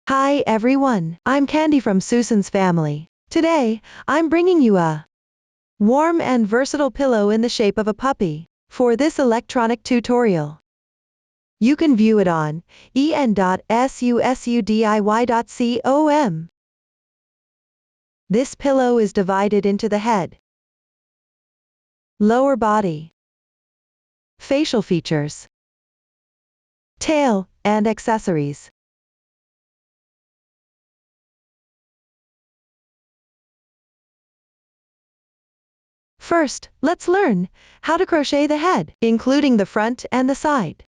Hi everyone, I'm Candy from Susan's family. Today, I'm bringing you a warm and versatile pillow in the shape of a puppy. For this electronic tutorial, you can view it on en.sussudiy.com. This pillow is divided into the head, lower body, facial features, tail, and accessories. First, let's learn how to crochet the head, including the front and the side.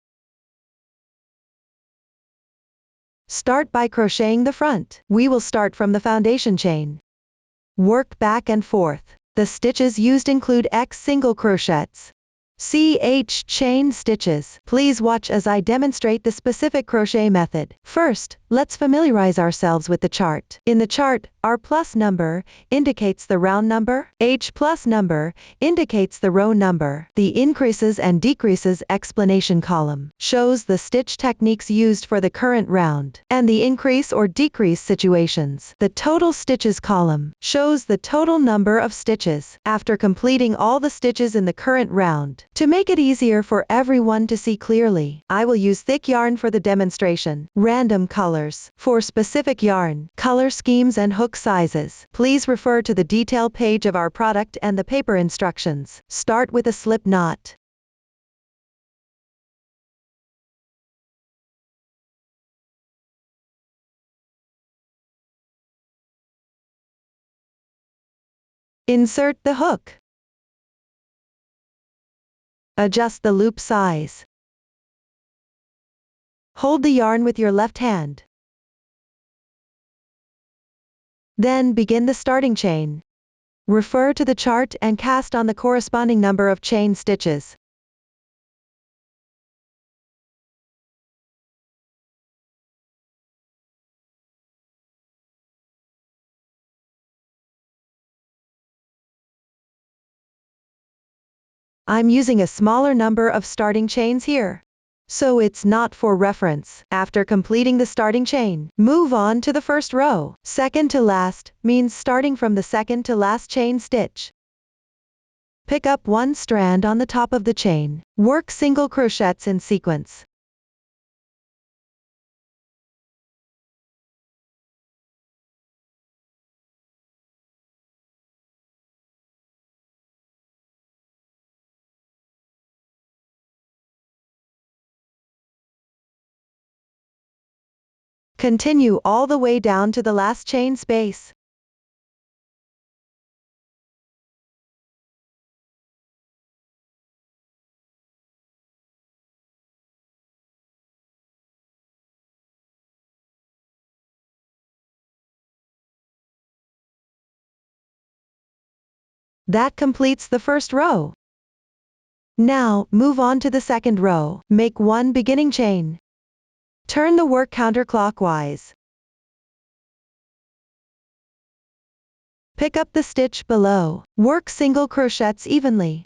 Start by crocheting the front. We will start from the foundation chain. Work back and forth. The stitches used include X single crochets, CH chain stitches. Please watch as I demonstrate the specific crochet method. First, let's familiarize ourselves with the chart. In the chart, R plus number indicates the round number, H plus number indicates the row number. The increases and decreases explanation column shows the stitch techniques used for the current round, and the increase or decrease situations. The total stitches column shows the total number of stitches after completing all the stitches in the current round. To make it easier for everyone to see clearly, I will use thick yarn for the demonstration. Random colors. For specific yarn, color schemes and hook sizes, please refer to the detail page of our product and the paper instructions. Start with a slip knot. Insert the hook. Adjust the loop size. Hold the yarn with your left hand. Then begin the starting chain. Refer to the chart and cast on the corresponding number of chain stitches. I'm using a smaller number of starting chains here, so it's not for reference. After completing the starting chain, move on to the first row. Second to last means starting from the second to last chain stitch. Pick up one strand on the top of the chain. Work single crochets in sequence. Continue all the way down to the last chain space. That completes the first row. Now, move on to the second row. Make one beginning chain. Turn the work counterclockwise. Pick up the stitch below. Work single crochets evenly.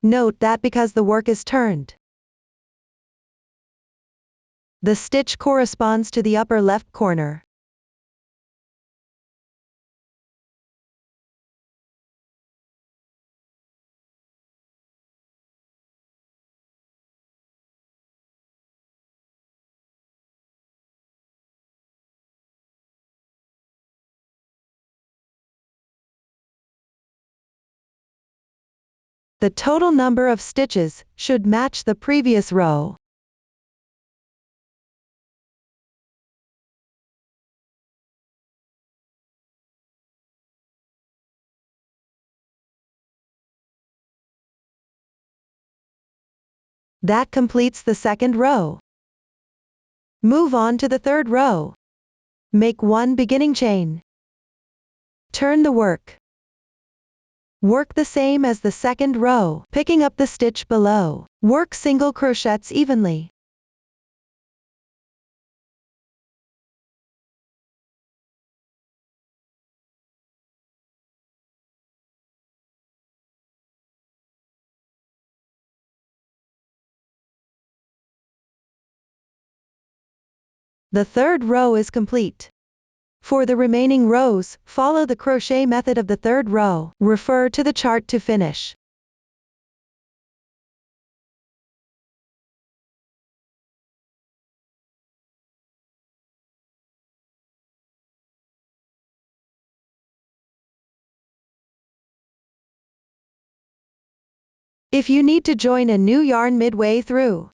Note that because the work is turned, the stitch corresponds to the upper left corner. The total number of stitches should match the previous row. That completes the second row. Move on to the third row. Make one beginning chain. Turn the work. Work the same as the second row, picking up the stitch below. Work single crochets evenly. The third row is complete. For the remaining rows, follow the crochet method of the third row. Refer to the chart to finish. If you need to join a new yarn midway through,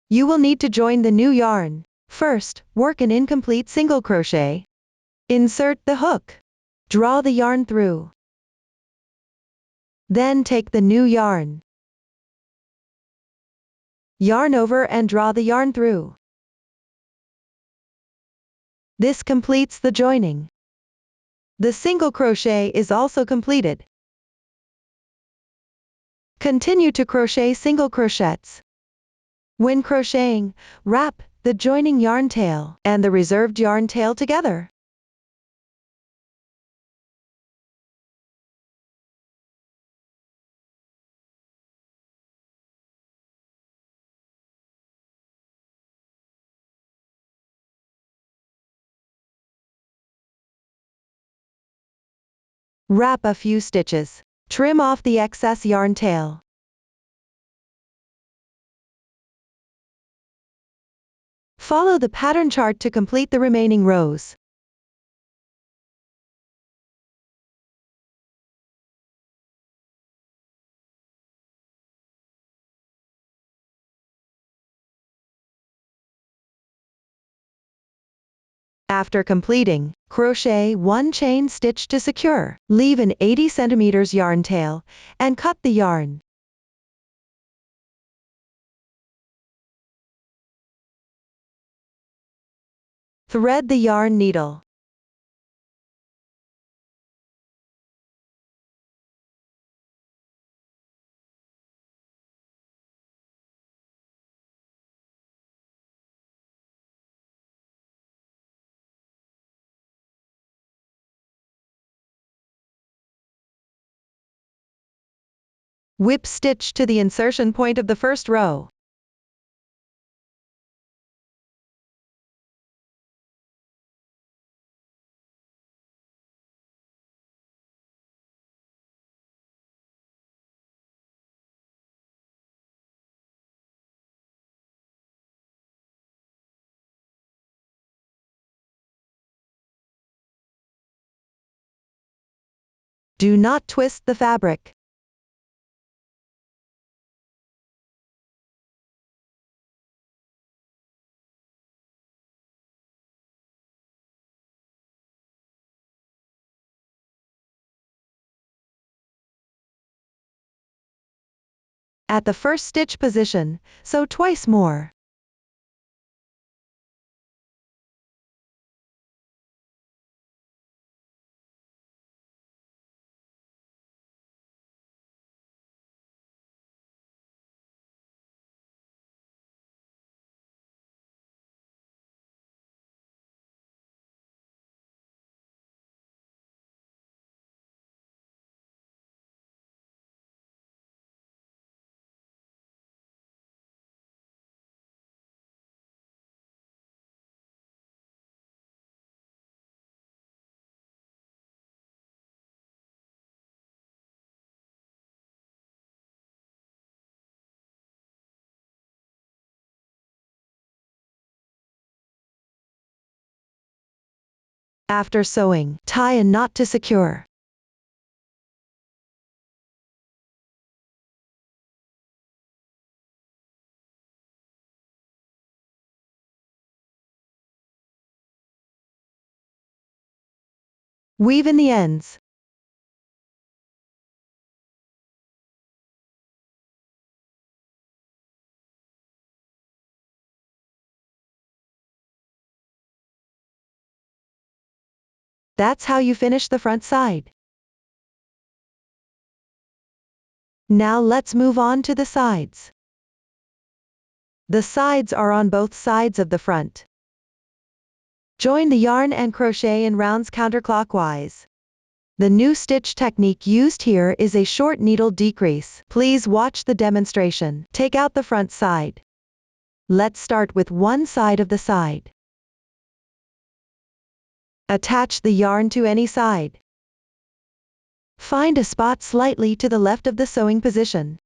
you will need to join the new yarn. First, work an incomplete single crochet. Insert the hook. Draw the yarn through. Then take the new yarn. Yarn over and draw the yarn through. This completes the joining. The single crochet is also completed. Continue to crochet single crochets. When crocheting, wrap the joining yarn tail and the reserved yarn tail together. Wrap a few stitches. Trim off the excess yarn tail. Follow the pattern chart to complete the remaining rows. After completing, crochet 1 chain stitch to secure. Leave an 80 cm yarn tail, and cut the yarn. Thread the yarn needle. Whip stitch to the insertion point of the first row. Do not twist the fabric. At the first stitch position, sew twice more. After sewing, tie a knot to secure. Weave in the ends. That's how you finish the front side. Now let's move on to the sides. The sides are on both sides of the front. Join the yarn and crochet in rounds counterclockwise. The new stitch technique used here is a short needle decrease. Please watch the demonstration. Take out the front side. Let's start with one side of the side. Attach the yarn to any side. Find a spot slightly to the left of the sewing position.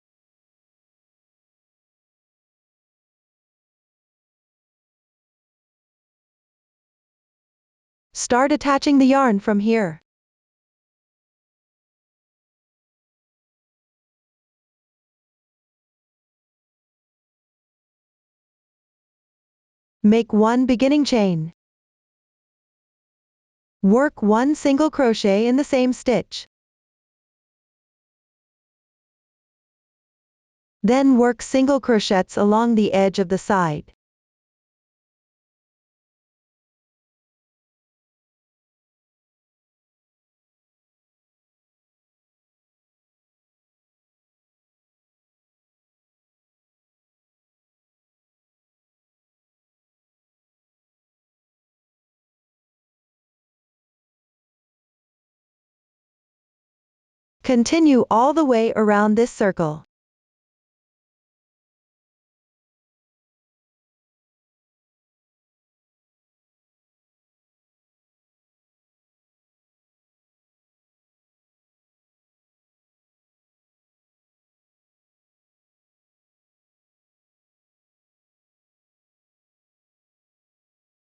Start attaching the yarn from here. Make one beginning chain. Work one single crochet in the same stitch. Then work single crochets along the edge of the side. Continue all the way around this circle.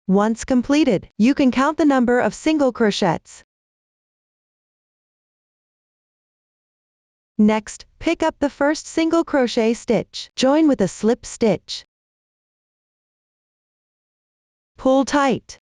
Once completed, you can count the number of single crochets. Next, pick up the first single crochet stitch. Join with a slip stitch. Pull tight.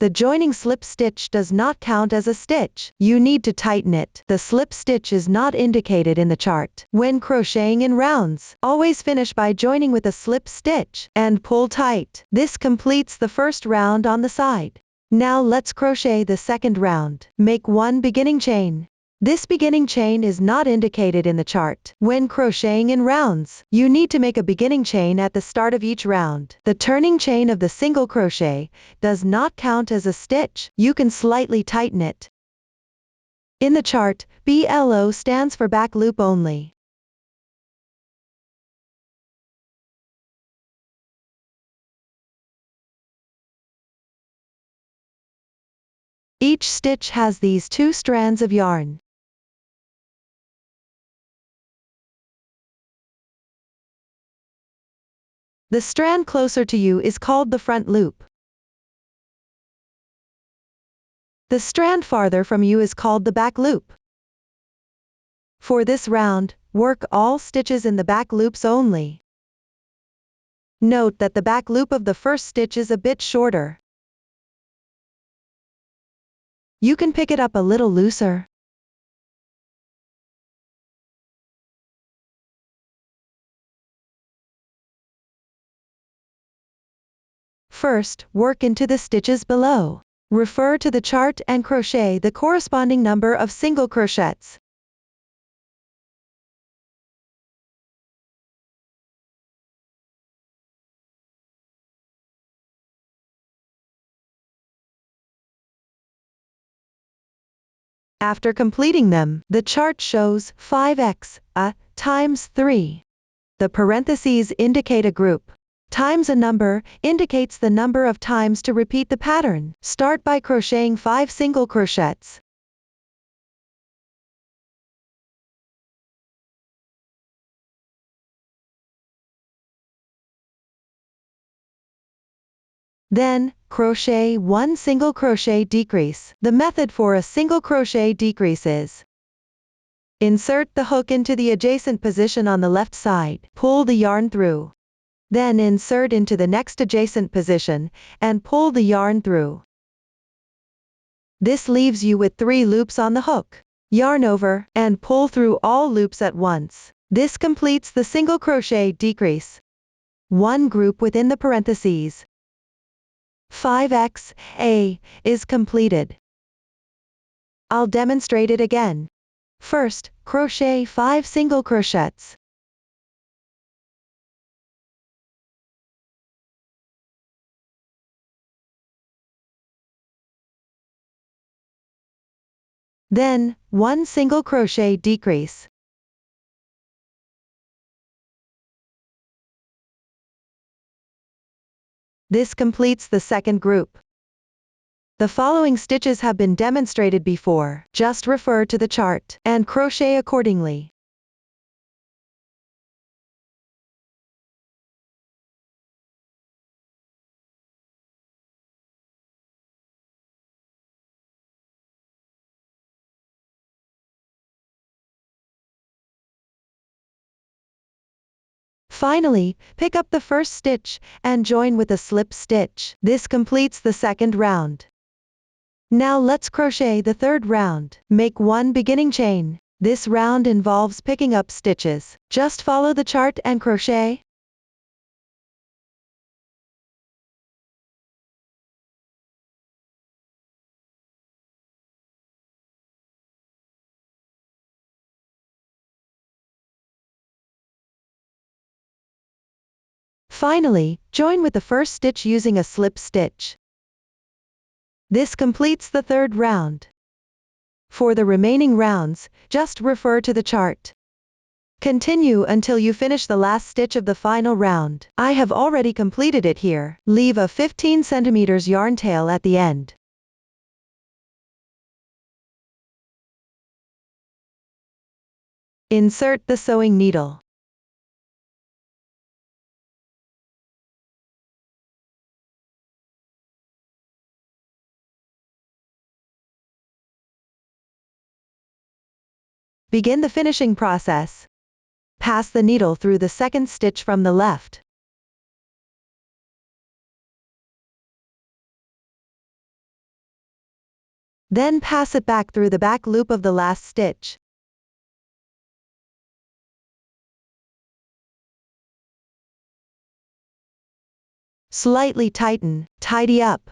The joining slip stitch does not count as a stitch. You need to tighten it. The slip stitch is not indicated in the chart. When crocheting in rounds, always finish by joining with a slip stitch and pull tight. This completes the first round on the side. Now let's crochet the second round. Make one beginning chain. This beginning chain is not indicated in the chart. When crocheting in rounds, you need to make a beginning chain at the start of each round. The turning chain of the single crochet does not count as a stitch. You can slightly tighten it. In the chart, BLO stands for back loop only. Each stitch has these two strands of yarn. The strand closer to you is called the front loop. The strand farther from you is called the back loop. For this round, work all stitches in the back loops only. Note that the back loop of the first stitch is a bit shorter. You can pick it up a little looser. First, work into the stitches below. Refer to the chart and crochet the corresponding number of single crochets. After completing them, the chart shows 5x, times 3. The parentheses indicate a group. Times a number indicates the number of times to repeat the pattern. Start by crocheting 5 single crochets. Then, crochet 1 single crochet decrease. The method for a single crochet decrease is: insert the hook into the adjacent position on the left side, pull the yarn through. Then insert into the next adjacent position, and pull the yarn through. This leaves you with 3 loops on the hook. Yarn over, and pull through all loops at once. This completes the single crochet decrease. One group within the parentheses. 5x, is completed. I'll demonstrate it again. First, crochet 5 single crochets. Then, 1 single crochet decrease. This completes the second group. The following stitches have been demonstrated before. Just refer to the chart and crochet accordingly. Finally, pick up the first stitch and join with a slip stitch. This completes the second round. Now let's crochet the third round. Make 1 beginning chain. This round involves picking up stitches. Just follow the chart and crochet. Finally, join with the first stitch using a slip stitch. This completes the third round. For the remaining rounds, just refer to the chart. Continue until you finish the last stitch of the final round. I have already completed it here. Leave a 15 cm yarn tail at the end. Insert the sewing needle. Begin the finishing process. Pass the needle through the second stitch from the left. Then pass it back through the back loop of the last stitch. Slightly tighten, tidy up.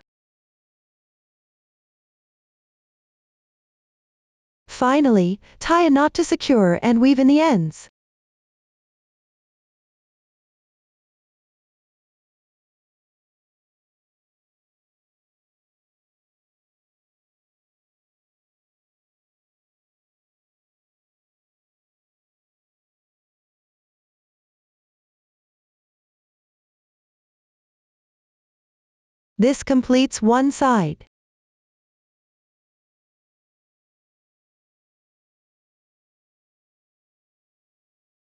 Finally, tie a knot to secure and weave in the ends. This completes one side.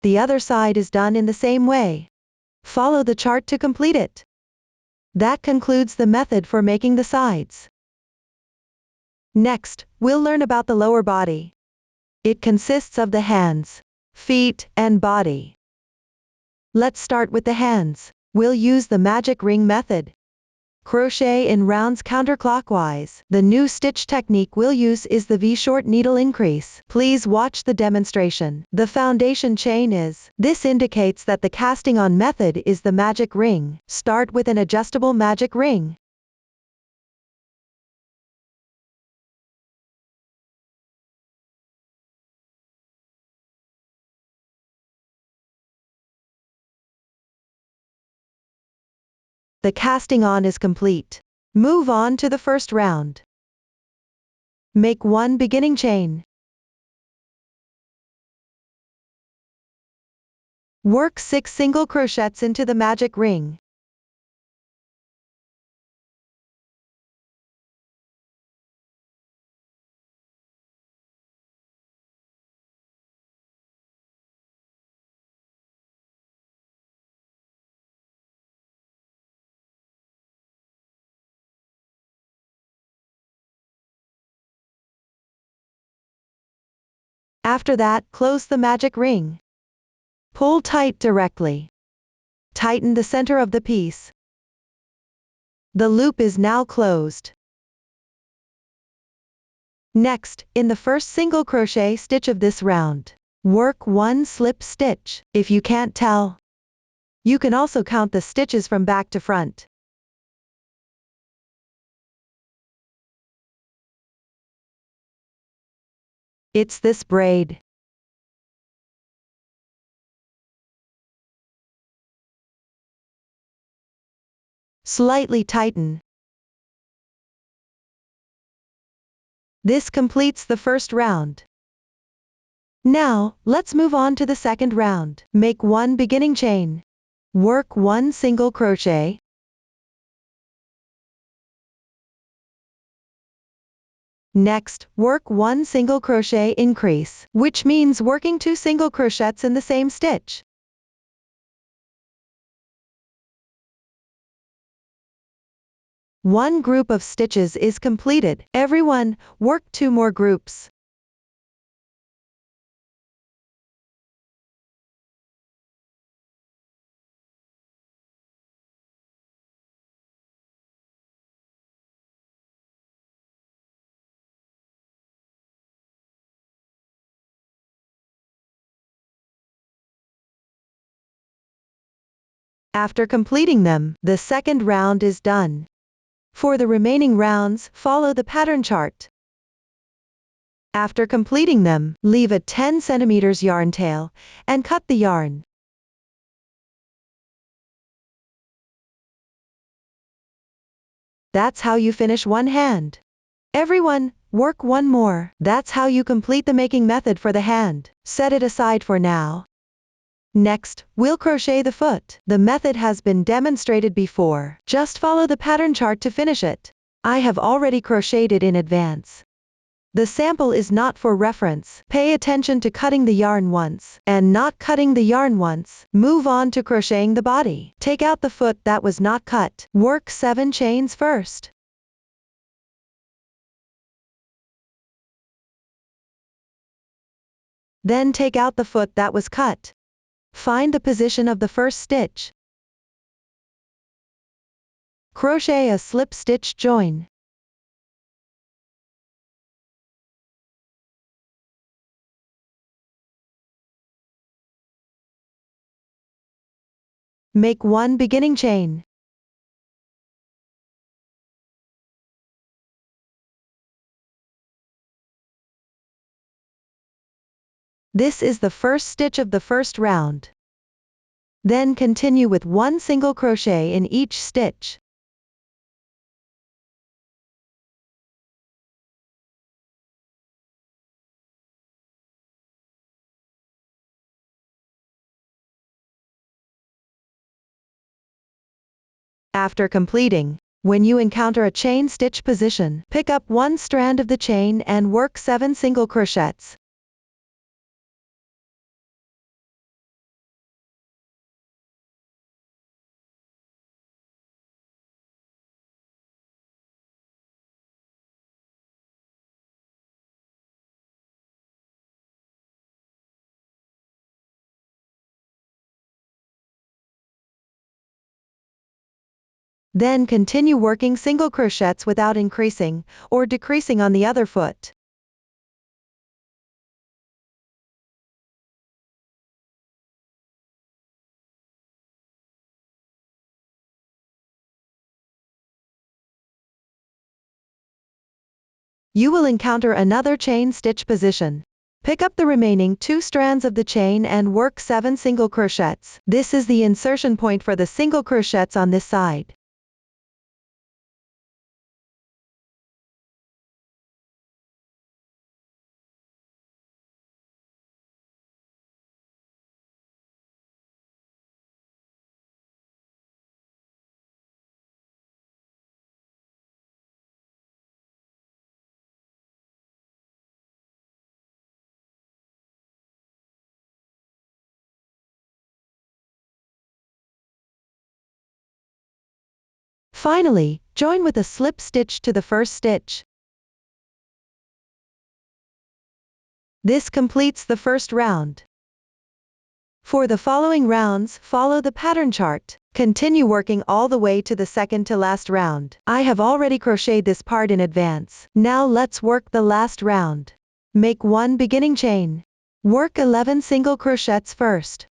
The other side is done in the same way. Follow the chart to complete it. That concludes the method for making the sides. Next, we'll learn about the lower body. It consists of the hands, feet, and body. Let's start with the hands. We'll use the magic ring method. Crochet in rounds counterclockwise. The new stitch technique we'll use is the V-short needle increase. Please watch the demonstration. The foundation chain is. This indicates that the casting on method is the magic ring. Start with an adjustable magic ring. The casting on is complete. Move on to the first round. Make 1 beginning chain. Work 6 single crochets into the magic ring. After that, close the magic ring. Pull tight directly. Tighten the center of the piece. The loop is now closed. Next, in the first single crochet stitch of this round, work 1 slip stitch. If you can't tell, you can also count the stitches from back to front. It's this braid. Slightly tighten. This completes the first round. Now, let's move on to the second round. Make 1 beginning chain. Work 1 single crochet. Next, work 1 single crochet increase, which means working 2 single crochets in the same stitch. One group of stitches is completed. Everyone, work 2 more groups. After completing them, the second round is done. For the remaining rounds, follow the pattern chart. After completing them, leave a 10 cm yarn tail, and cut the yarn. That's how you finish one hand. Everyone, work 1 more. That's how you complete the making method for the hand. Set it aside for now. Next, we'll crochet the foot. The method has been demonstrated before. Just follow the pattern chart to finish it. I have already crocheted it in advance. The sample is not for reference. Pay attention to cutting the yarn once, and not cutting the yarn once. Move on to crocheting the body. Take out the foot that was not cut. Work 7 chains first. Then take out the foot that was cut. Find the position of the first stitch. Crochet a slip stitch join. Make 1 beginning chain. This is the first stitch of the first round. Then continue with 1 single crochet in each stitch. After completing, when you encounter a chain stitch position, pick up 1 strand of the chain and work 7 single crochets. Then continue working single crochets without increasing or decreasing on the other foot. You will encounter another chain stitch position. Pick up the remaining 2 strands of the chain and work 7 single crochets. This is the insertion point for the single crochets on this side. Finally, join with a slip stitch to the first stitch. This completes the first round. For the following rounds, follow the pattern chart. Continue working all the way to the second to last round. I have already crocheted this part in advance. Now let's work the last round. Make 1 beginning chain. Work 11 single crochets first.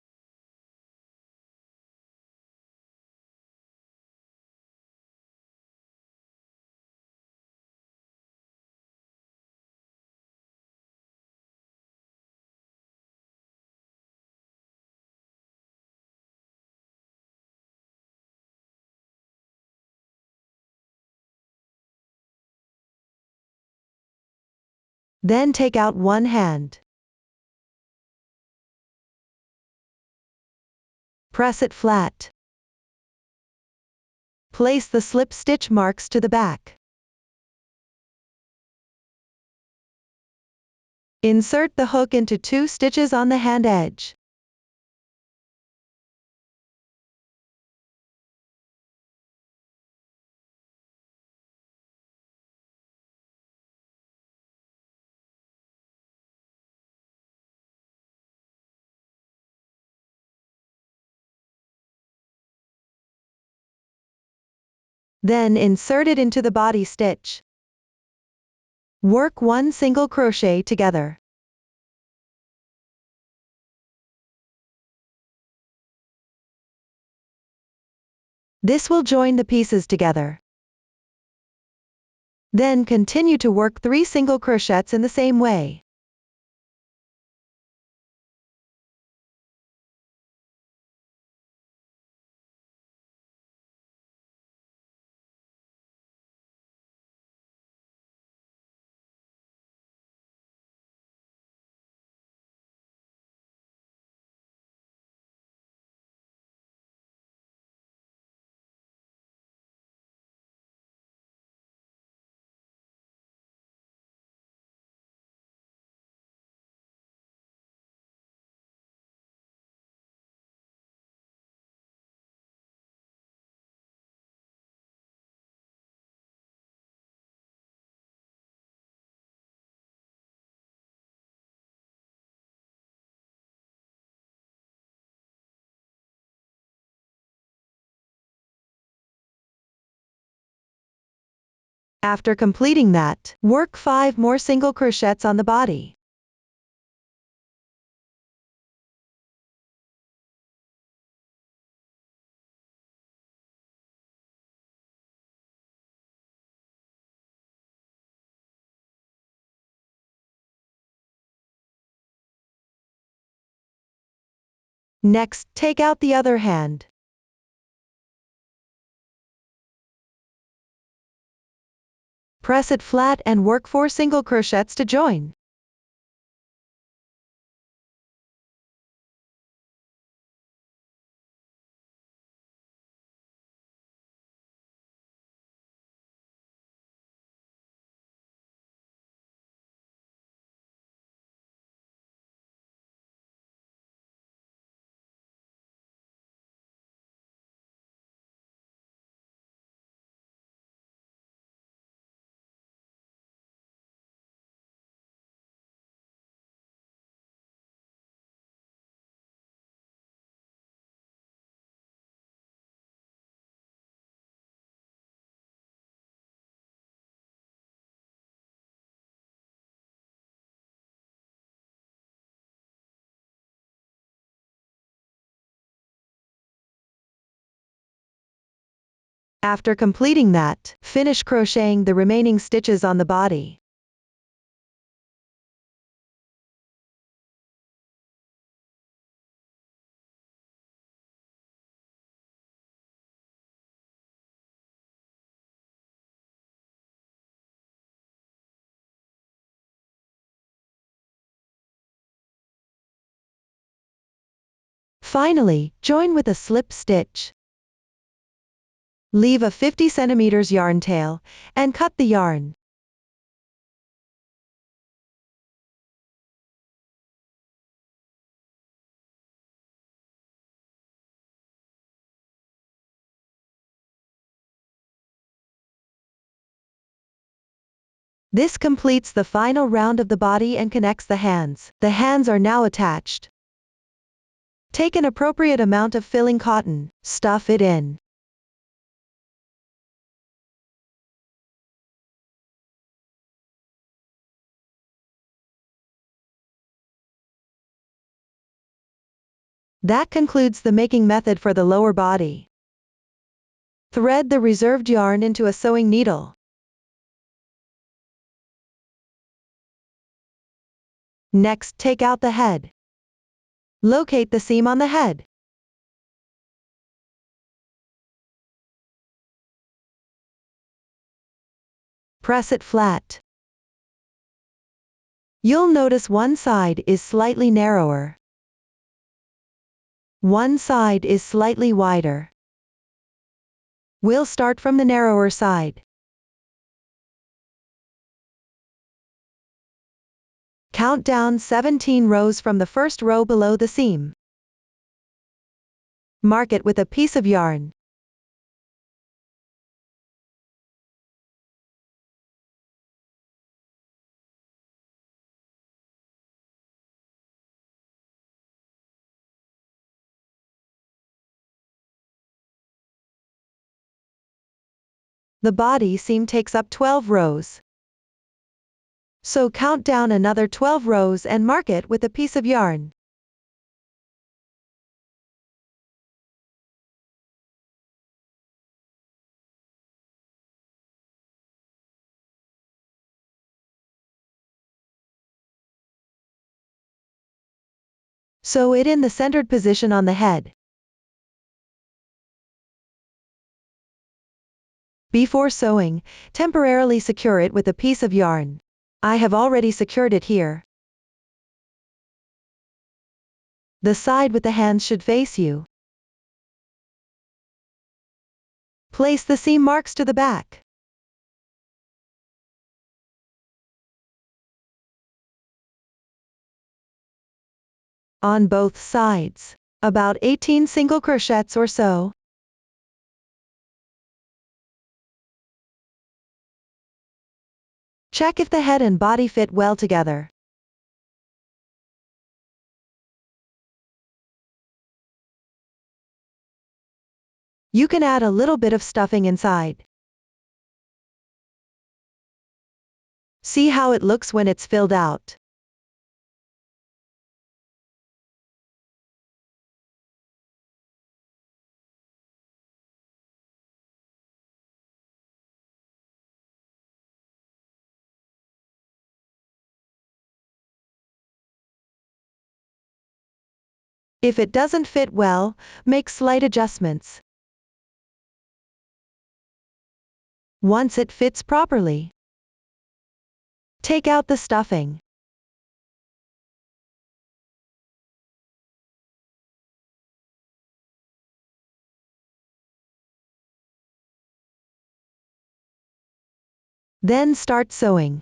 Then take out one hand. Press it flat. Place the slip stitch marks to the back. Insert the hook into 2 stitches on the hand edge. Then insert it into the body stitch. Work 1 single crochet together. This will join the pieces together. Then continue to work 3 single crochets in the same way. After completing that, work 5 more single crochets on the body. Next, take out the other hand. Press it flat and work 4 single crochets to join. After completing that, finish crocheting the remaining stitches on the body. Finally, join with a slip stitch. Leave a 50 cm yarn tail, and cut the yarn. This completes the final round of the body and connects the hands. The hands are now attached. Take an appropriate amount of filling cotton, stuff it in. That concludes the making method for the lower body. Thread the reserved yarn into a sewing needle. Next, take out the head. Locate the seam on the head. Press it flat. You'll notice one side is slightly narrower. One side is slightly wider. We'll start from the narrower side. Count down 17 rows from the first row below the seam. Mark it with a piece of yarn. The body seam takes up 12 rows. So count down another 12 rows and mark it with a piece of yarn. Sew it in the centered position on the head. Before sewing, temporarily secure it with a piece of yarn. I have already secured it here. The side with the hands should face you. Place the seam marks to the back. On both sides. About 18 single crochets or so. Check if the head and body fit well together. You can add a little bit of stuffing inside. See how it looks when it's filled out. If it doesn't fit well, make slight adjustments. Once it fits properly, take out the stuffing. Then start sewing.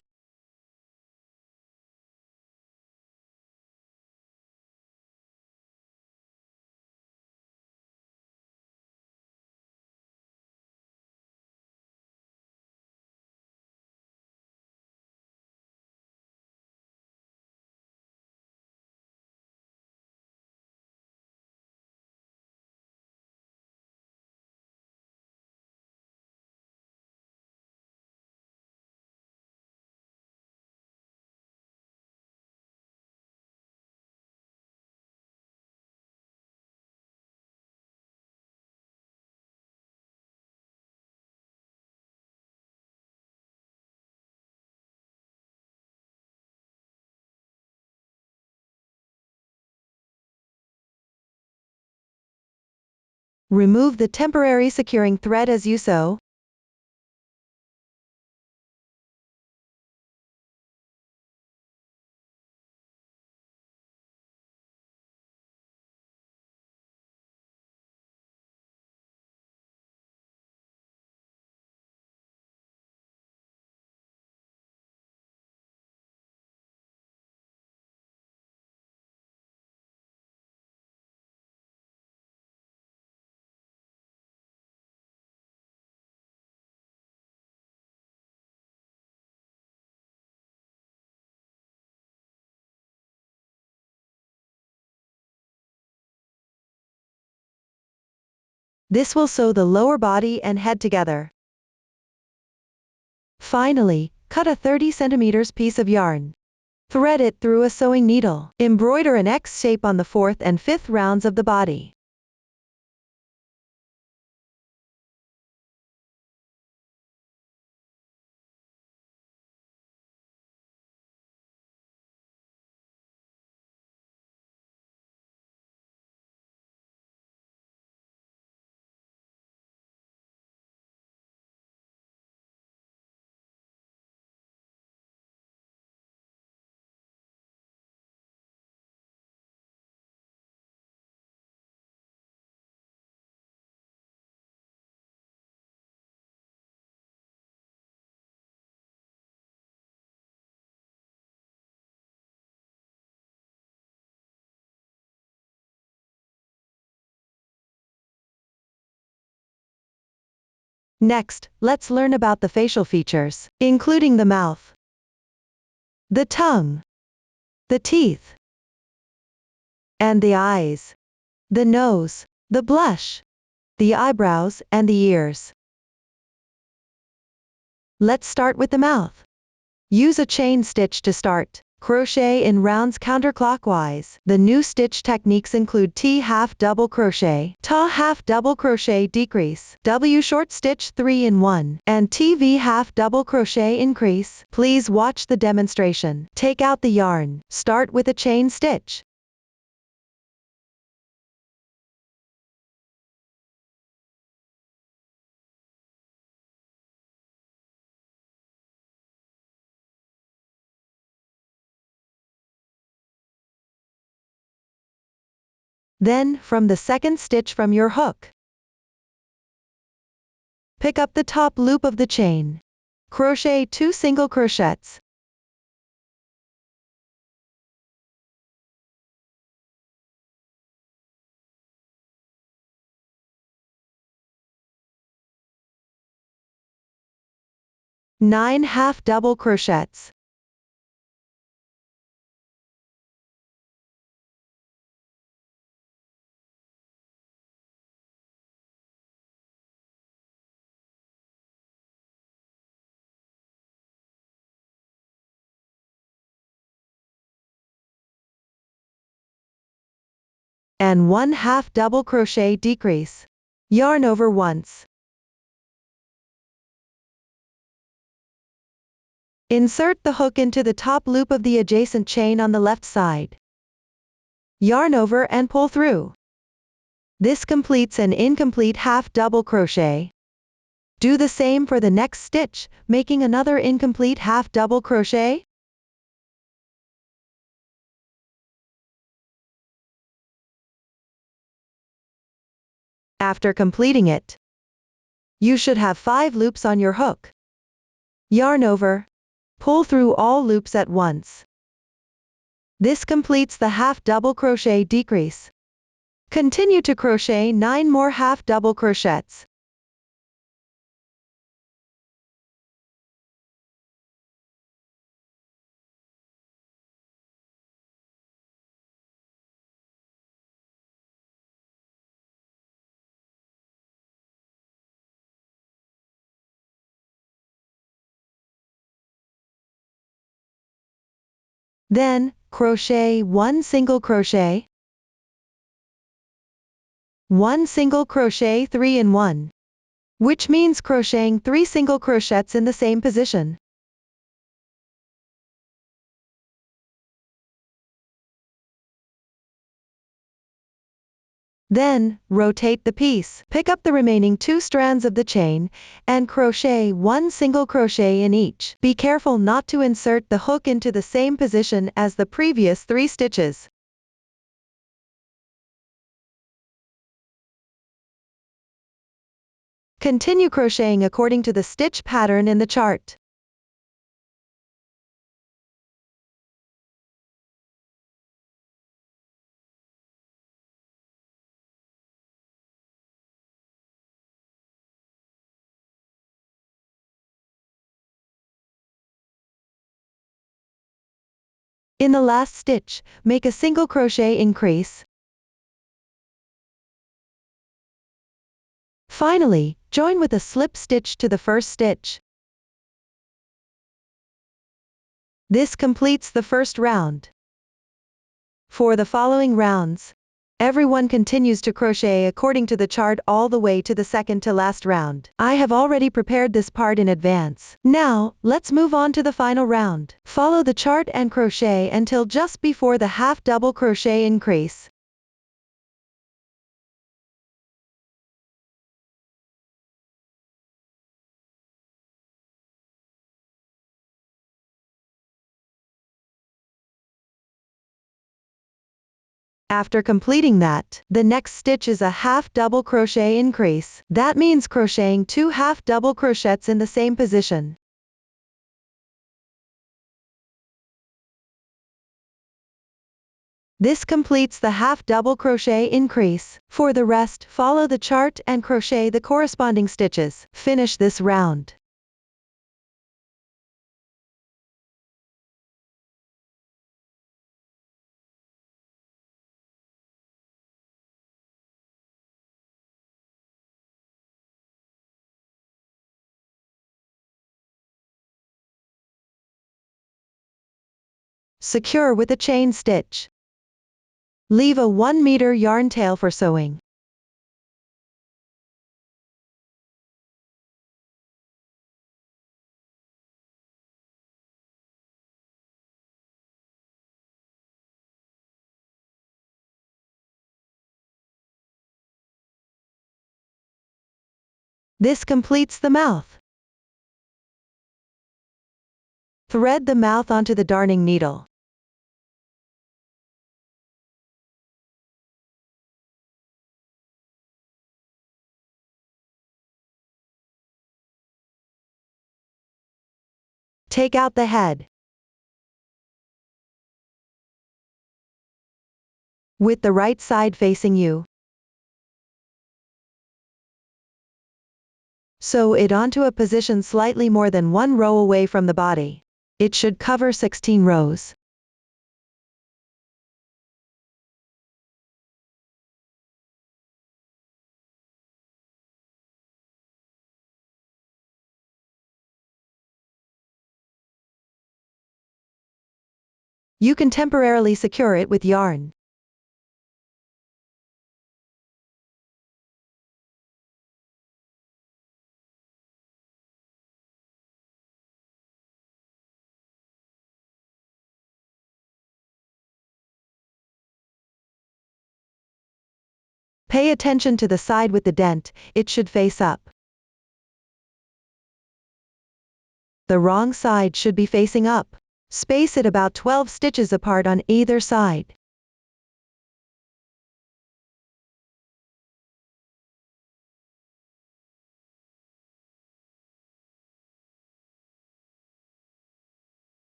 Remove the temporary securing thread as you sew. This will sew the lower body and head together. Finally, cut a 30 cm piece of yarn. Thread it through a sewing needle. Embroider an X shape on the 4th and 5th rounds of the body. Next, let's learn about the facial features, including the mouth, the tongue, the teeth, and the eyes, the nose, the blush, the eyebrows, and the ears. Let's start with the mouth. Use a chain stitch to start. Crochet in rounds counterclockwise. The new stitch techniques include T half double crochet, Ta half double crochet decrease, W short stitch 3 in 1, and TV half double crochet increase. Please watch the demonstration. Take out the yarn. Start with a chain stitch. Then, from the second stitch from your hook, pick up the top loop of the chain. Crochet 2 single crochets. Nine half double crochets. And 1 half double crochet decrease. Yarn over once. Insert the hook into the top loop of the adjacent chain on the left side. Yarn over and pull through. This completes an incomplete half double crochet. Do the same for the next stitch, making another incomplete half double crochet. After completing it, you should have 5 loops on your hook. Yarn over. Pull through all loops at once. This completes the half double crochet decrease. Continue to crochet 9 more half double crochets. Then, crochet 1 single crochet, 1 single crochet 3 in 1, which means crocheting 3 single crochets in the same position. Then, rotate the piece, pick up the remaining 2 strands of the chain, and crochet 1 single crochet in each. Be careful not to insert the hook into the same position as the previous 3 stitches. Continue crocheting according to the stitch pattern in the chart. In the last stitch, make a single crochet increase. Finally, join with a slip stitch to the first stitch. This completes the first round. For the following rounds, everyone continues to crochet according to the chart all the way to the second to last round. I have already prepared this part in advance. Now, let's move on to the final round. Follow the chart and crochet until just before the half double crochet increase. After completing that, the next stitch is a half double crochet increase. That means crocheting 2 half double crochets in the same position. This completes the half double crochet increase. For the rest, follow the chart and crochet the corresponding stitches. Finish this round. Secure with a chain stitch. Leave a 1 meter yarn tail for sewing. This completes the mouth. Thread the mouth onto the darning needle. Take out the head. With the right side facing you, sew it onto a position slightly more than 1 row away from the body. It should cover 16 rows. You can temporarily secure it with yarn. Pay attention to the side with the dent, it should face up. The wrong side should be facing up. Space it about 12 stitches apart on either side.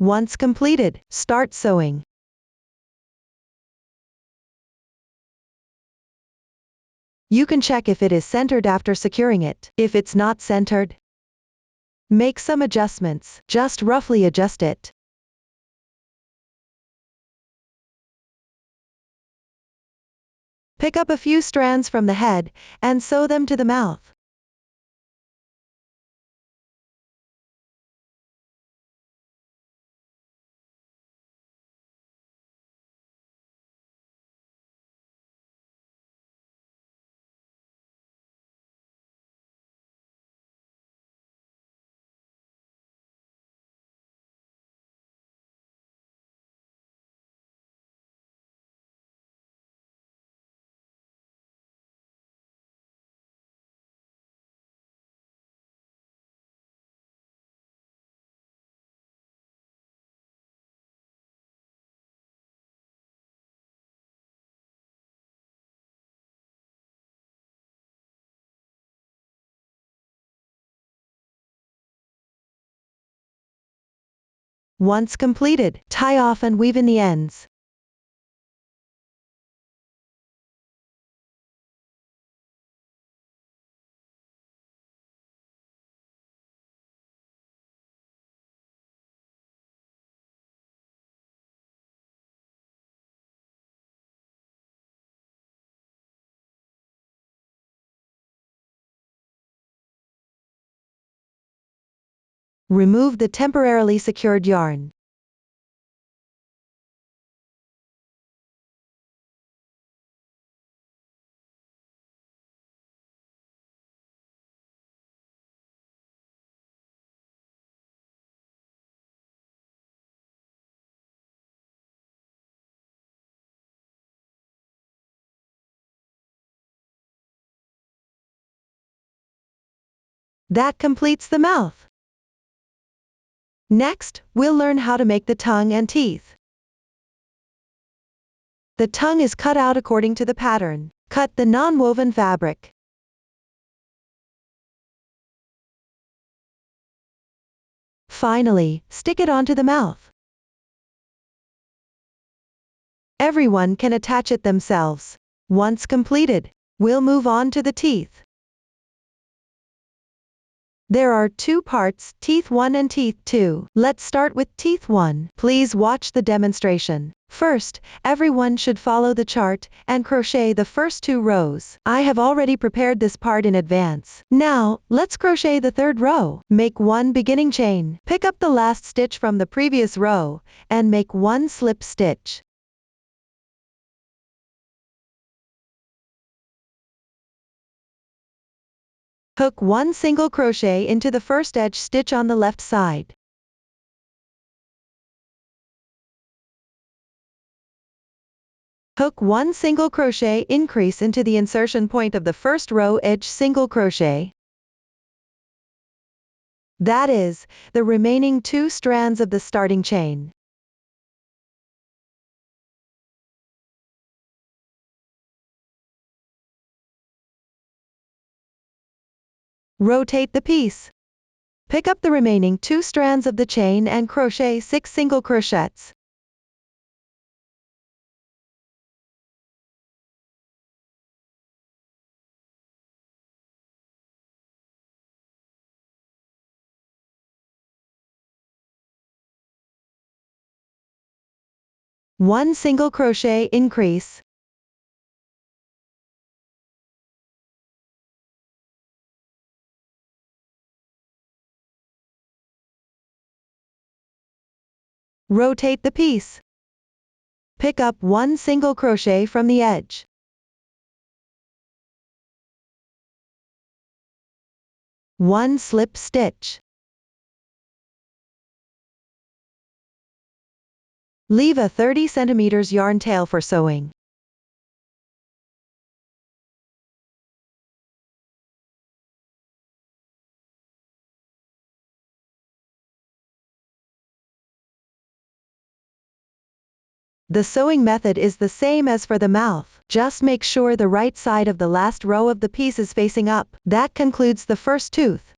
Once completed, start sewing. You can check if it is centered after securing it. If it's not centered, make some adjustments, just roughly adjust it. Pick up a few strands from the head, and sew them to the mouth. Once completed, tie off and weave in the ends. Remove the temporarily secured yarn. That completes the mouth. Next, we'll learn how to make the tongue and teeth. The tongue is cut out according to the pattern. Cut the non-woven fabric. Finally, stick it onto the mouth. Everyone can attach it themselves. Once completed, we'll move on to the teeth. There are two parts, teeth 1 and teeth 2. Let's start with teeth 1. Please watch the demonstration. First, everyone should follow the chart and crochet the first 2 rows. I have already prepared this part in advance. Now, let's crochet the third row. Make 1 beginning chain. Pick up the last stitch from the previous row and make 1 slip stitch. Hook 1 single crochet into the first edge stitch on the left side. Hook 1 single crochet increase into the insertion point of the first row edge single crochet. That is, the remaining 2 strands of the starting chain. Rotate the piece. Pick up the remaining 2 strands of the chain and crochet 6 single crochets. One single crochet increase. Rotate the piece. Pick up 1 single crochet from the edge. One slip stitch. Leave a 30 cm yarn tail for sewing. The sewing method is the same as for the mouth. Just make sure the right side of the last row of the piece is facing up. That concludes the first tooth.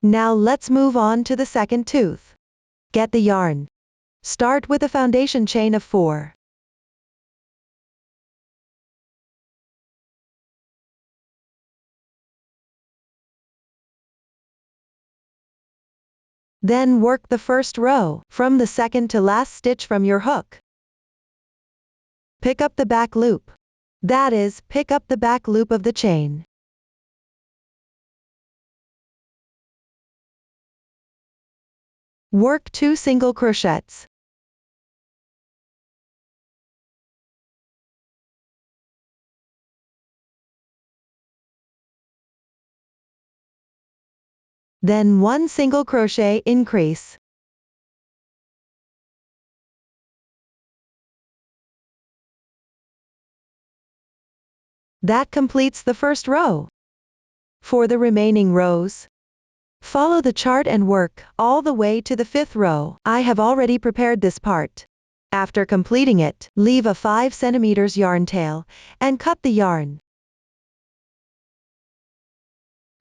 Now let's move on to the second tooth. Get the yarn. Start with a foundation chain of 4. Then work the first row, from the second to last stitch from your hook. Pick up the back loop. That is, pick up the back loop of the chain. Work 2 single crochets. Then 1 single crochet increase. That completes the first row. For the remaining rows, follow the chart and work all the way to the 5th row. I have already prepared this part. After completing it, leave a 5 cm yarn tail and cut the yarn.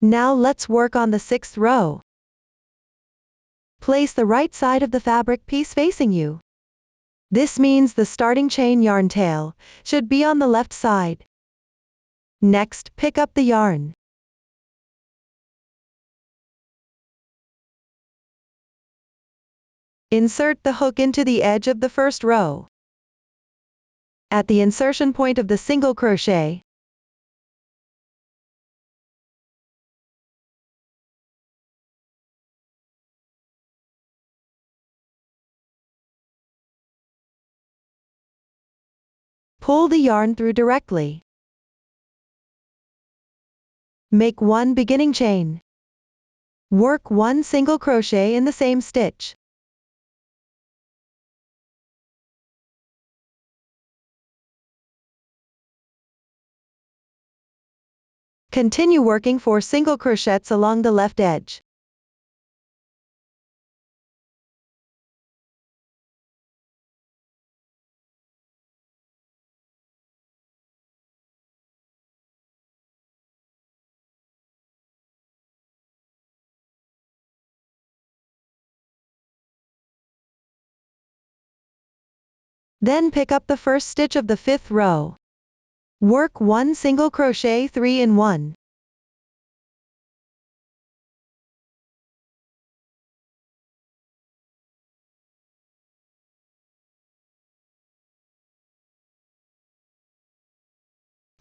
Now let's work on the 6th row. Place the right side of the fabric piece facing you. This means the starting chain yarn tail should be on the left side. Next, pick up the yarn. Insert the hook into the edge of the first row. At the insertion point of the single crochet, Pull the yarn through directly. Make 1 beginning chain. Work 1 single crochet in the same stitch. Continue working 4 single crochets along the left edge. Then pick up the first stitch of the 5th row. Work 1 single crochet 3 in 1.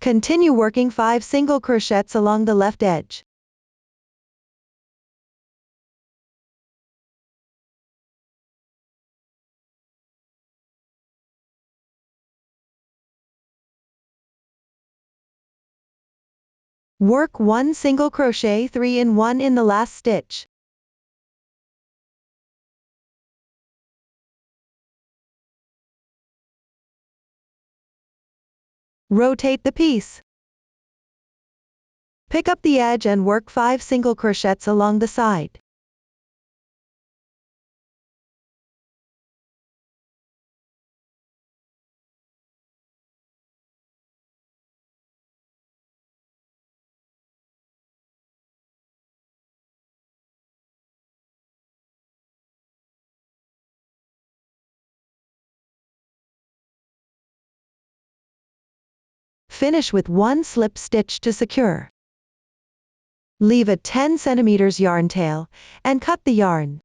Continue working 5 single crochets along the left edge. Work 1 single crochet 3 in 1 in the last stitch. Rotate the piece. Pick up the edge and work 5 single crochets along the side. Finish with 1 slip stitch to secure. Leave a 10 cm yarn tail, and cut the yarn.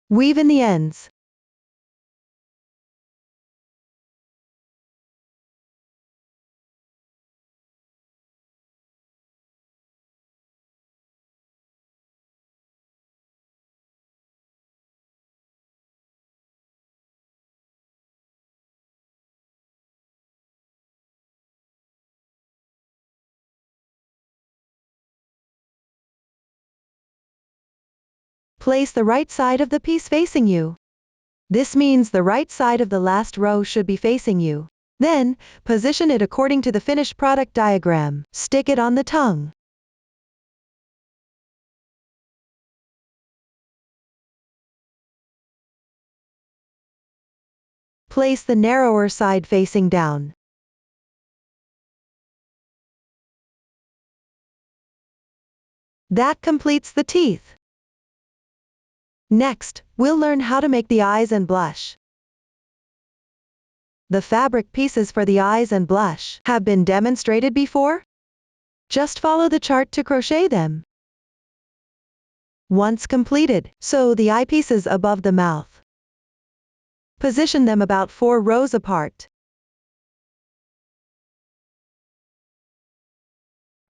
Weave in the ends. Place the right side of the piece facing you. This means the right side of the last row should be facing you. Then, position it according to the finished product diagram. Stick it on the tongue. Place the narrower side facing down. That completes the teeth. Next, we'll learn how to make the eyes and blush. The fabric pieces for the eyes and blush have been demonstrated before. Just follow the chart to crochet them. Once completed, sew the eyepieces above the mouth. Position them about 4 rows apart.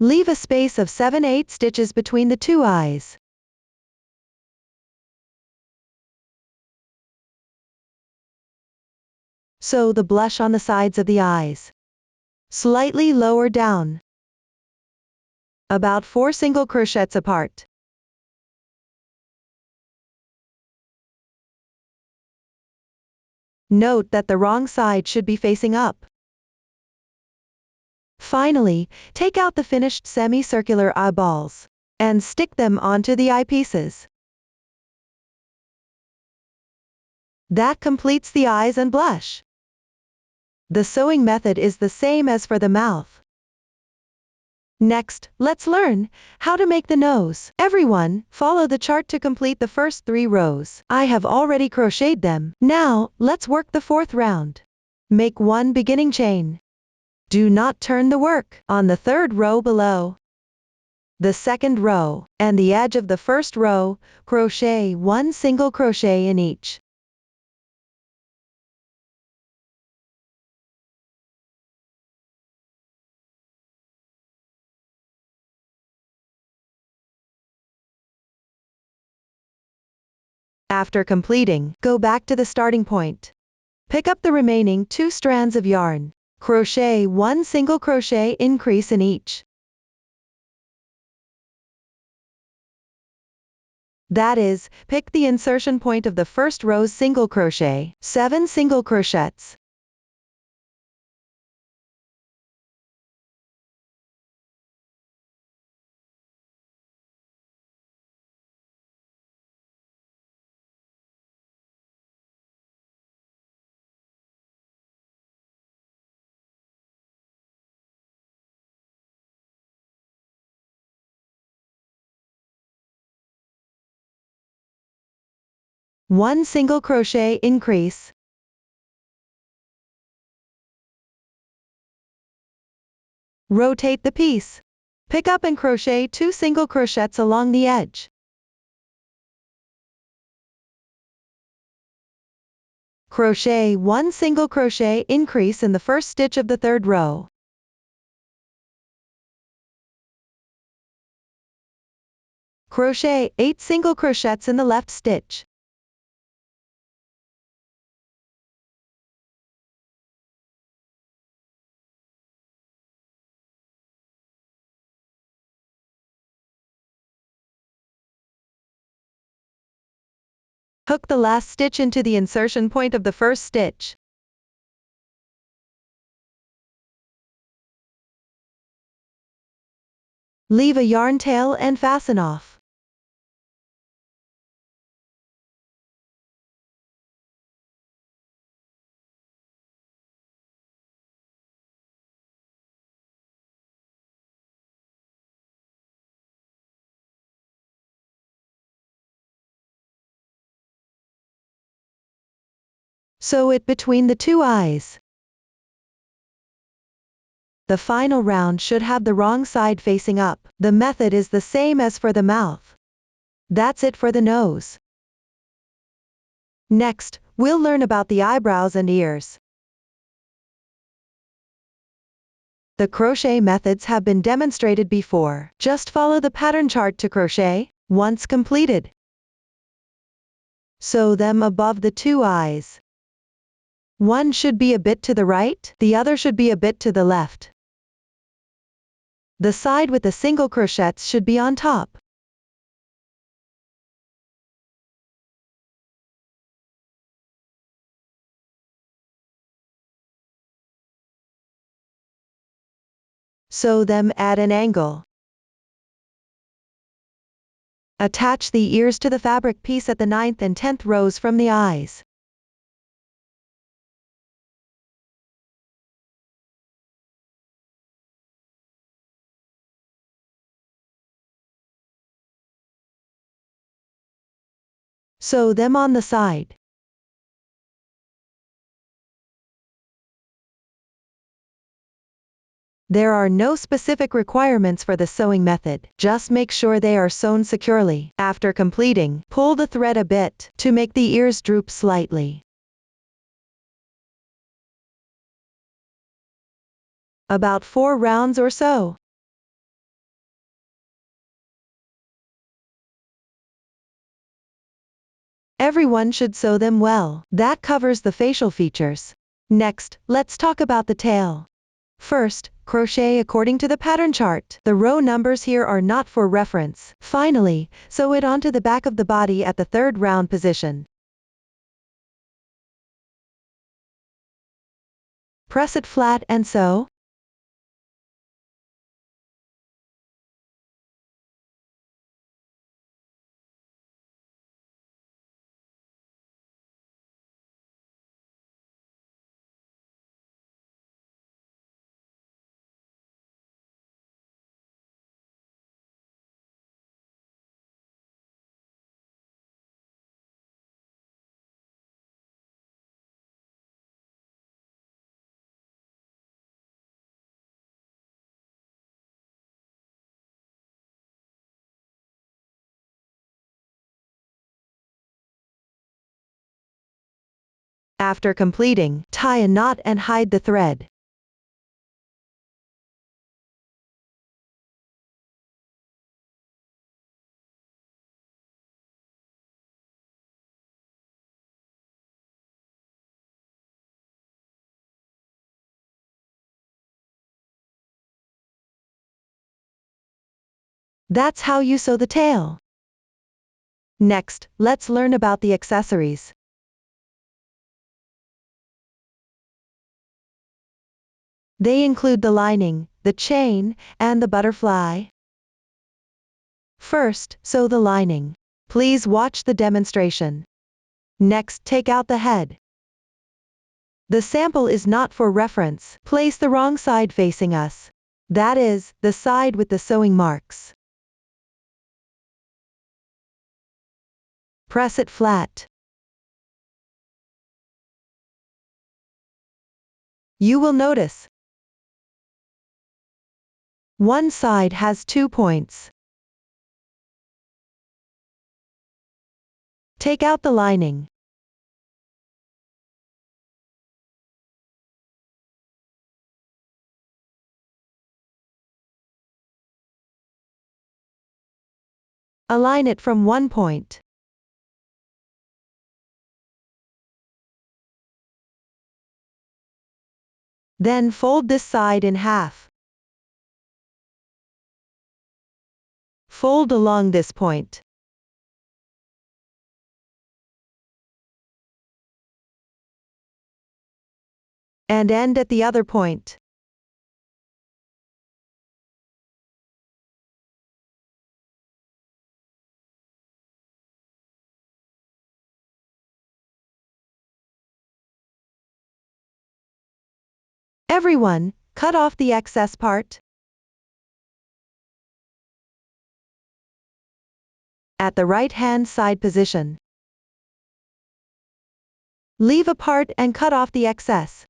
Leave a space of 7/8 stitches between the 2 eyes. Sew the blush on the sides of the eyes. Slightly lower down. About 4 single crochets apart. Note that the wrong side should be facing up. Finally, take out the finished semicircular eyeballs and stick them onto the eyepieces. That completes the eyes and blush. The sewing method is the same as for the mouth. Next, let's learn how to make the nose. Everyone, follow the chart to complete the first 3 rows. I have already crocheted them. Now, let's work the 4th round. Make 1 beginning chain. Do not turn the work on the 3rd row below. the second row, and the edge of the first row, crochet 1 single crochet in each. After completing, go back to the starting point. Pick up the remaining 2 strands of yarn. Crochet 1 single crochet increase in each. That is, pick the insertion point of the first row's single crochet, 7 single crochets. One single crochet increase. Rotate the piece. Pick up and crochet 2 single crochets along the edge. Crochet 1 single crochet increase in the first stitch of the third row. Crochet 8 single crochets in the left stitch. Hook the last stitch into the insertion point of the first stitch. Leave a yarn tail and fasten off. Sew it between the 2 eyes. The final round should have the wrong side facing up. The method is the same as for the mouth. That's it for the nose. Next, we'll learn about the eyebrows and ears. The crochet methods have been demonstrated before. Just follow the pattern chart to crochet. Once completed, sew them above the 2 eyes. One should be a bit to the right, the other should be a bit to the left. The side with the single crochets should be on top. Sew them at an angle. Attach the ears to the fabric piece at the 9th and 10th rows from the eyes. Sew them on the side. There are no specific requirements for the sewing method, just make sure they are sewn securely. After completing, pull the thread a bit, to make the ears droop slightly. About 4 rounds or so. Everyone should sew them well. That covers the facial features. Next, let's talk about the tail. First, crochet according to the pattern chart. The row numbers here are not for reference. Finally, sew it onto the back of the body at the 3rd round position. Press it flat and sew. After completing, tie a knot and hide the thread. That's how you sew the tail. Next, let's learn about the accessories. They include the lining, the chain, and the butterfly. First, sew the lining. Please watch the demonstration. Next, take out the head. The sample is not for reference. Place the wrong side facing us. That is, the side with the sewing marks. Press it flat. You will notice one side has 2 points. Take out the lining. Align it from one point. Then fold this side in half. Fold along this point. And end at the other point. Everyone, cut off the excess part. At the right-hand side position. Leave a part and cut off the excess.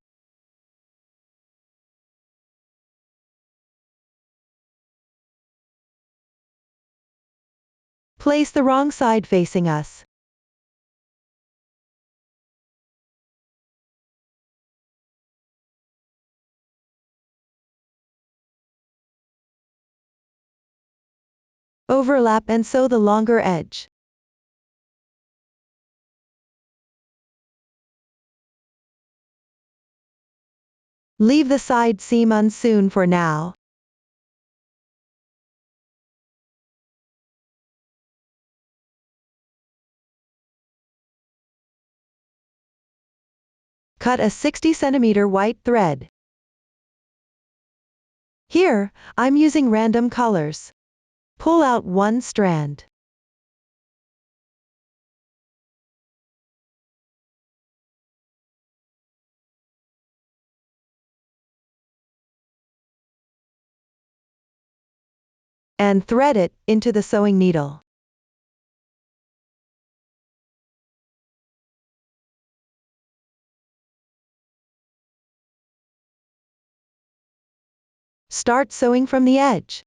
Place the wrong side facing us. Overlap and sew the longer edge. Leave the side seam unsewn for now. Cut a 60 cm white thread. Here, I'm using random colors. Pull out one strand. And thread it into the sewing needle. Start sewing from the edge.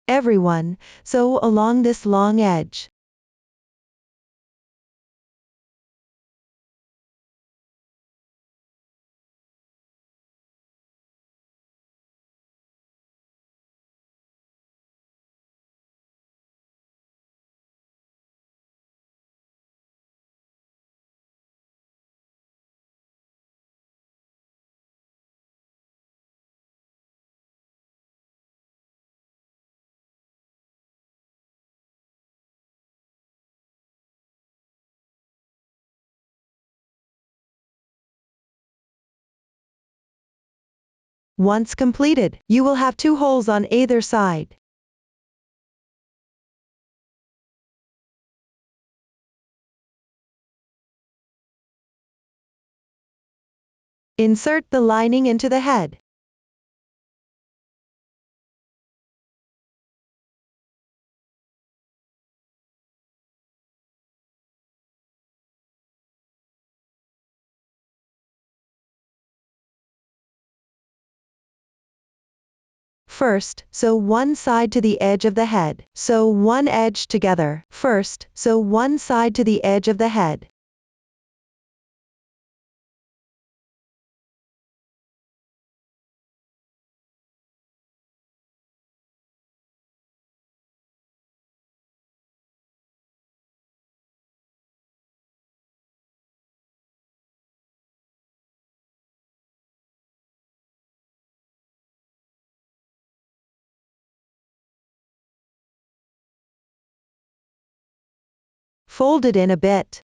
Everyone, sew along this long edge. Once completed, you will have 2 holes on either side. Insert the lining into the head. First, sew one side to the edge of the head. Sew one edge together. First, sew one side to the edge of the head. Fold it in a bit.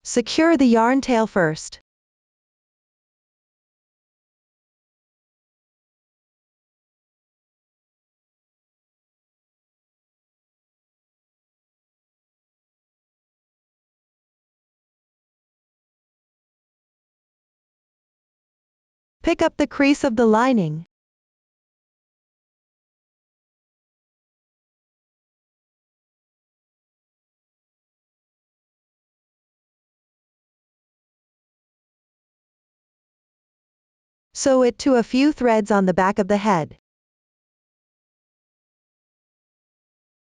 Secure the yarn tail first. Pick up the crease of the lining. Sew it to a few threads on the back of the head.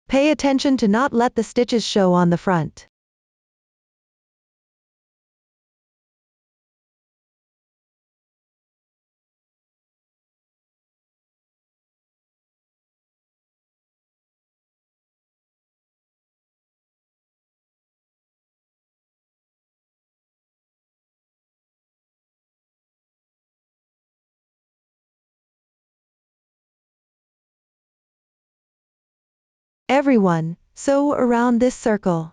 Pay attention to not let the stitches show on the front. Everyone, sew around this circle.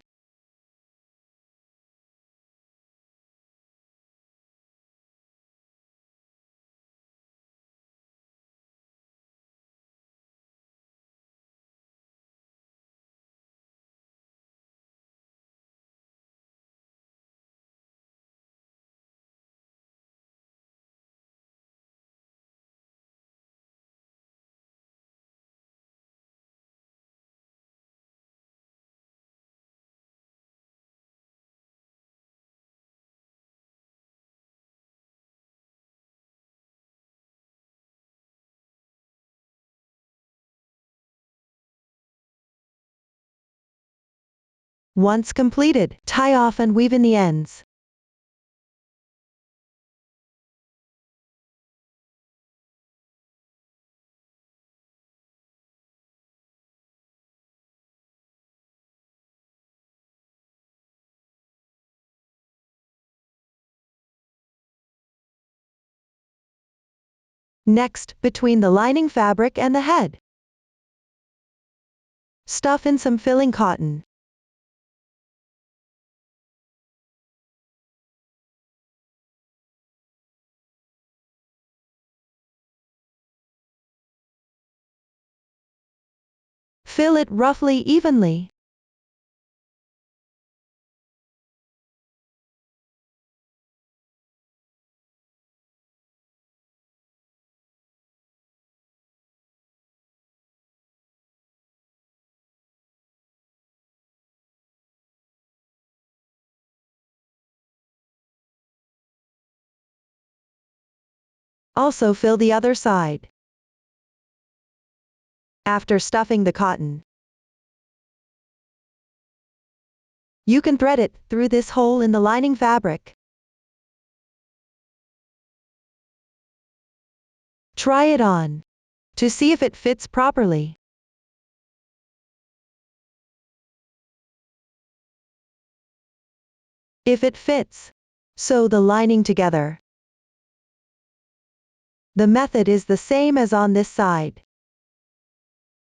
Once completed, tie off and weave in the ends. Next, between the lining fabric and the head, stuff in some filling cotton. Fill it roughly evenly. Also fill the other side. After stuffing the cotton, you can thread it through this hole in the lining fabric. Try it on to see if it fits properly. If it fits, sew the lining together. The method is the same as on this side.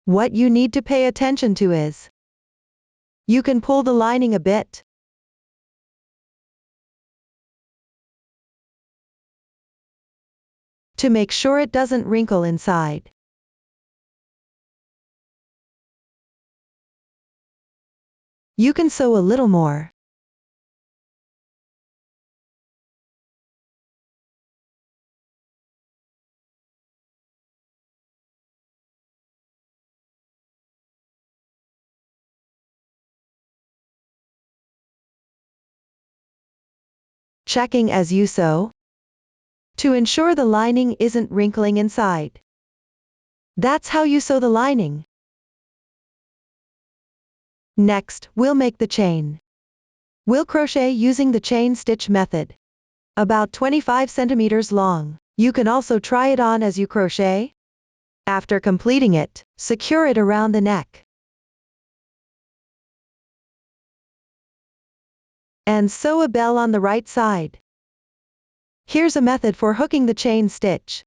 What you need to pay attention to is, you can pull the lining a bit. To make sure it doesn't wrinkle inside. You can sew a little more. Checking as you sew, to ensure the lining isn't wrinkling inside. That's how you sew the lining. Next, we'll make the chain. We'll crochet using the chain stitch method. About 25 centimeters long. You can also try it on as you crochet. After completing it, secure it around the neck. And sew a bell on the right side. Here's a method for hooking the chain stitch.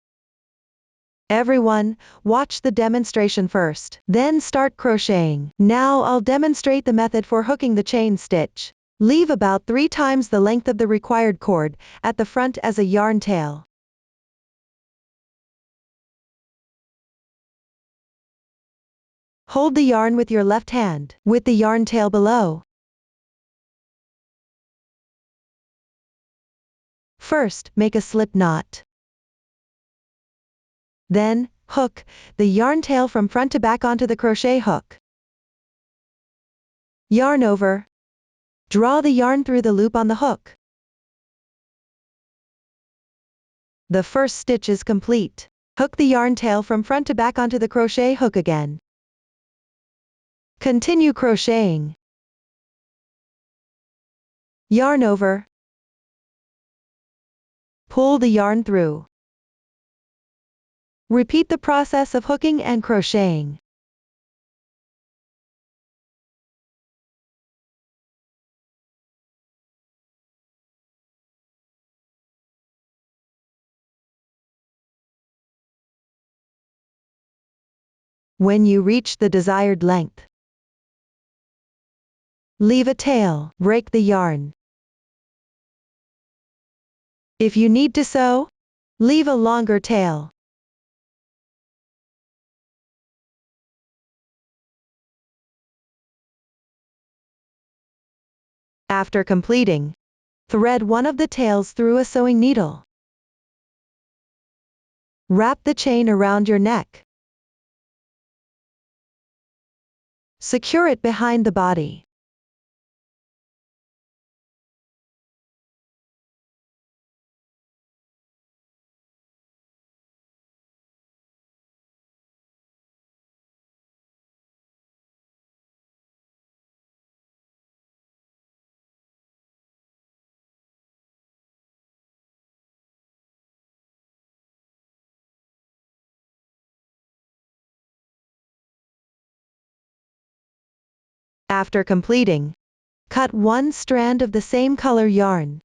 Everyone, watch the demonstration first, then start crocheting. Now I'll demonstrate the method for hooking the chain stitch. Leave about 3 times the length of the required cord at the front as a yarn tail. Hold the yarn with your left hand, with the yarn tail below. First, make a slip knot. Then, hook the yarn tail from front to back onto the crochet hook. Yarn over. Draw the yarn through the loop on the hook. The first stitch is complete. Hook the yarn tail from front to back onto the crochet hook again. Continue crocheting. Yarn over. Pull the yarn through. Repeat the process of hooking and crocheting. When you reach the desired length, leave a tail, break the yarn. If you need to sew, leave a longer tail. After completing, thread one of the tails through a sewing needle. Wrap the chain around your neck. Secure it behind the body. After completing, cut one strand of the same color yarn.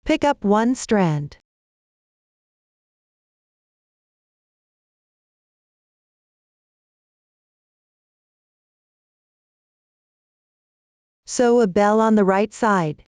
Pick up one strand. Sew a bell on the right side.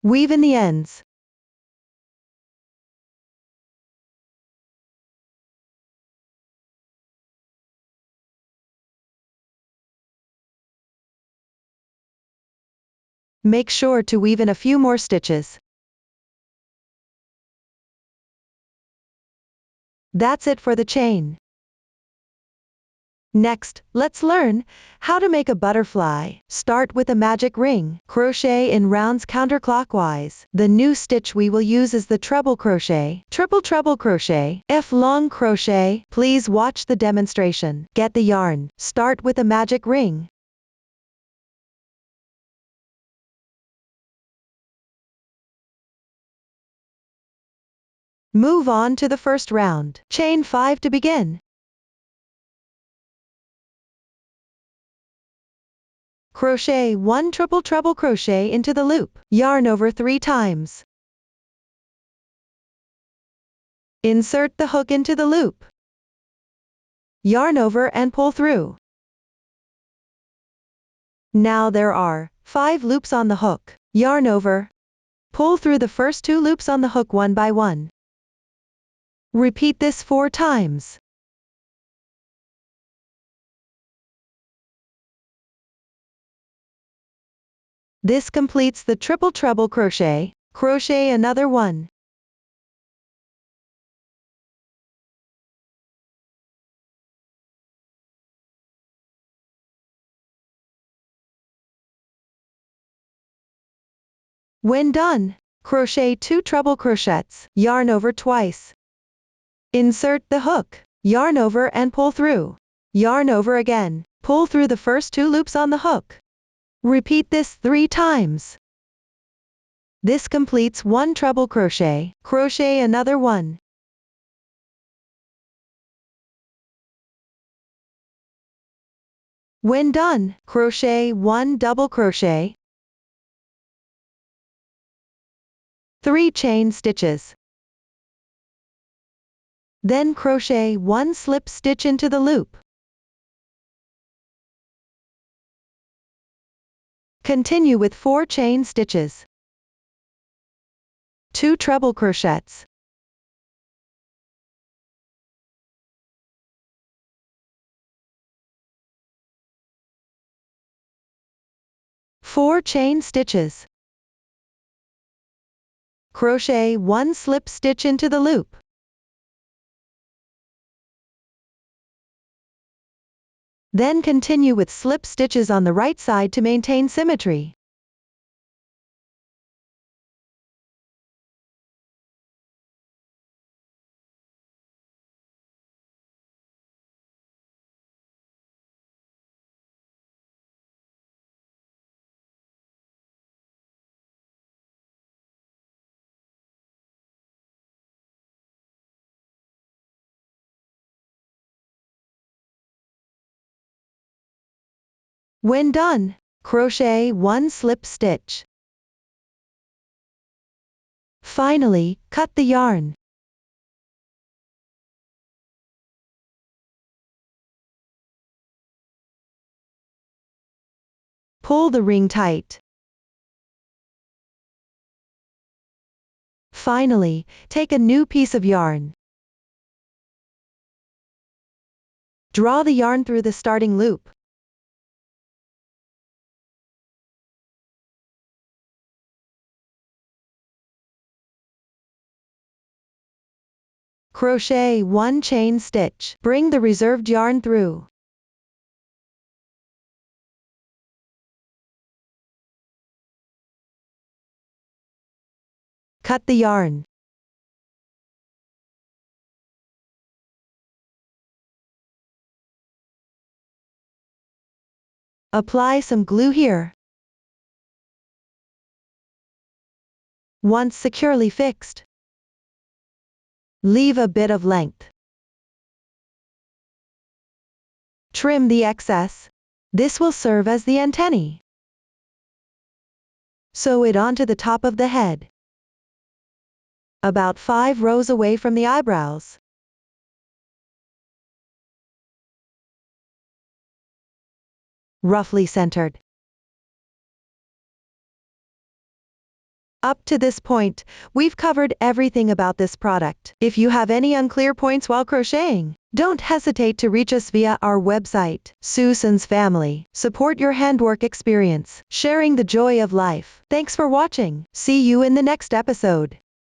Weave in the ends. Make sure to weave in a few more stitches. That's it for the chain. Next, let's learn how to make a butterfly. Start with a magic ring. Crochet in rounds counterclockwise. The new stitch we will use is the treble crochet. Triple treble crochet. F long crochet. Please watch the demonstration. Get the yarn. Start with a magic ring. Move on to the first round. Chain 5 to begin. Crochet 1 triple treble crochet into the loop. Yarn over 3 times. Insert the hook into the loop. Yarn over and pull through. Now there are 5 loops on the hook. Yarn over. Pull through the first 2 loops on the hook one by one. Repeat this 4 times. This completes the triple treble crochet. Crochet another one. When done, crochet 2 treble crochets. Yarn over twice. Insert the hook. Yarn over and pull through. Yarn over again. Pull through the first 2 loops on the hook. Repeat this 3 times. This completes 1 treble crochet. Crochet another one. When done, crochet 1 double crochet. 3 chain stitches. Then crochet 1 slip stitch into the loop. Continue with 4 chain stitches. 2 treble crochets. Four chain stitches. Crochet 1 slip stitch into the loop. Then continue with slip stitches on the right side to maintain symmetry. When done, crochet 1 slip stitch. Finally, cut the yarn. Pull the ring tight. Finally, take a new piece of yarn. Draw the yarn through the starting loop. Crochet 1 chain stitch. Bring the reserved yarn through. Cut the yarn. Apply some glue here. Once securely fixed, leave a bit of length. Trim the excess. This will serve as the antennae. Sew it onto the top of the head, about 5 rows away from the eyebrows. Roughly centered. Up to this point, we've covered everything about this product. If you have any unclear points while crocheting, don't hesitate to reach us via our website. Susan's Family. Support your handwork experience, sharing the joy of life. Thanks for watching. See you in the next episode.